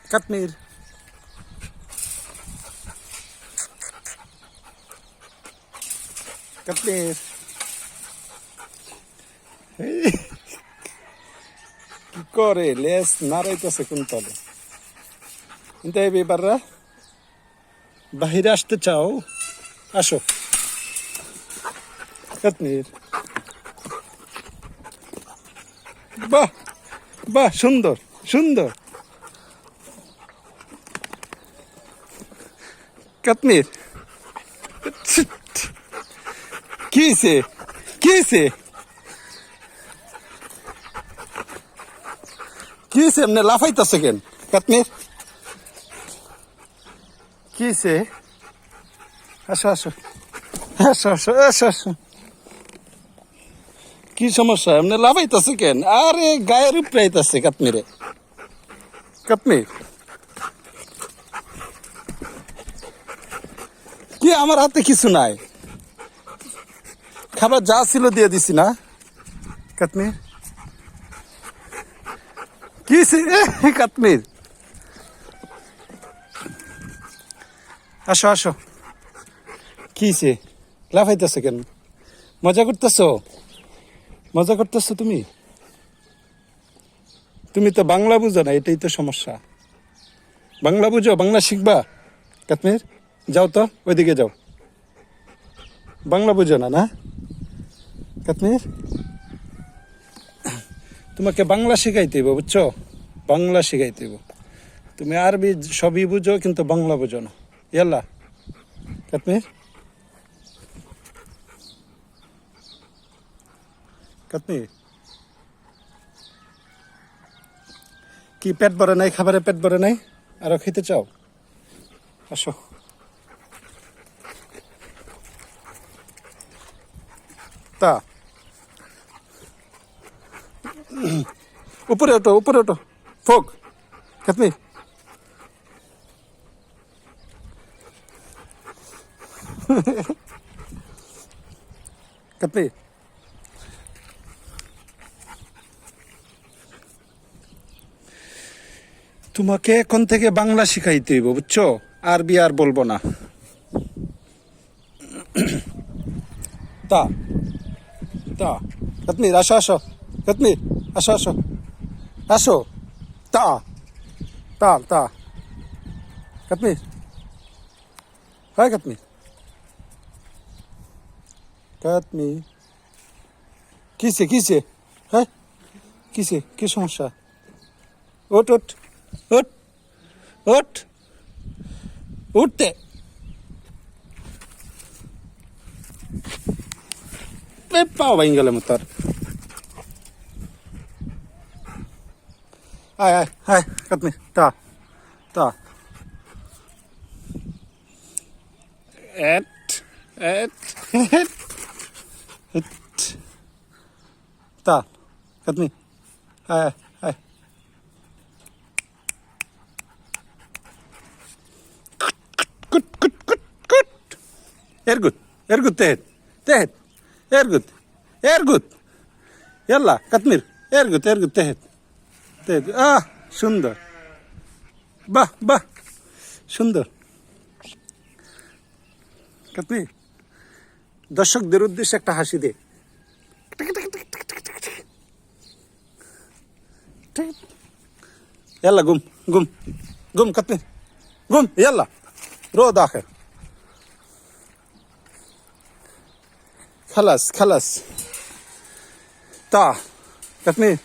Katmir. Katmir. কি করে less নাড়াইতেছে কোন তলে কিন্তু এই ব্যাপাররা বাহিরে আসতে চাও আসো কাশ্মীর বাহ বাহ সুন্দর সুন্দর কাশ্মীর কিসে কিসে কিসে এমনি লাফাইতেছে কেন কাশ্মীর কিসে আসো আসো আসো আসো আসো আসো কি সমস্যা এমনি লাফাইতেছে কেন আরে গায়ের উপরে আইতাছে কাশ্মীরে কাশ্মীর কি আমার হাতে কিছু নাই খাবার যা ছিল দিয়ে দিছি না কাশ্মীর কিসে কাশ্মীর আসো আসো কিসে লাফাইতেছো কেন মজা করতেছো মজা করতেছো তুমি তুমি তো বাংলা বুঝো না এটাই তো সমস্যা বাংলা বুঝো বাংলা শিখবা কাশ্মীর যাও তো ওইদিকে যাও বাংলা বুঝো না না কাশ্মীর তোমাকে বাংলা শিখাইতে হইব বুঝছো বাংলা শিখাইতে হইব তুমি আরবি সবই বুঝো কিন্তু বাংলা বুঝো না ইয়াল্লা কাশ্মীর কাশ্মীর কি পেট ভরে নাই খাবারে পেট ভরে নাই আরো খেতে চাও আসো তা উপরে ওঠো ফোক কাশ্মীর কাশ্মীর তোমাকে এখন থেকে বাংলা শিখাইতে হইব বুঝছো আরবি আর বলবো না তা তা কাশ্মীর আসো আসো কাশ্মীর আসো আসো আসো তা তা তা কাশ্মীর হয় কাশ্মীর কাশ্মীর কিসে কিসে হ্যাঁ কিসে কি সমস্যা ওট ওট ওট ওট উঠতে পাও ভাই গেলে তোর আয় আয় হায় কাশ্মীর তা তা এট এট তা কাশ্মীর আয় আয় কুট কুট কুট কুট এরগুত এরগুত তেহেত তেহেত এরগুত এরগুত ইয়াল্লা কাশ্মীর এরগুত এরগুত তেহেত তেহেত আহ সুন্দর বাহ বাহ সুন্দর কাশ্মীর দর্শকদের উদ্দেশ্যে একটা হাসি দে يلا قوم قوم قوم كتني قوم يلا رو داخل خلاص خلاص تا كتني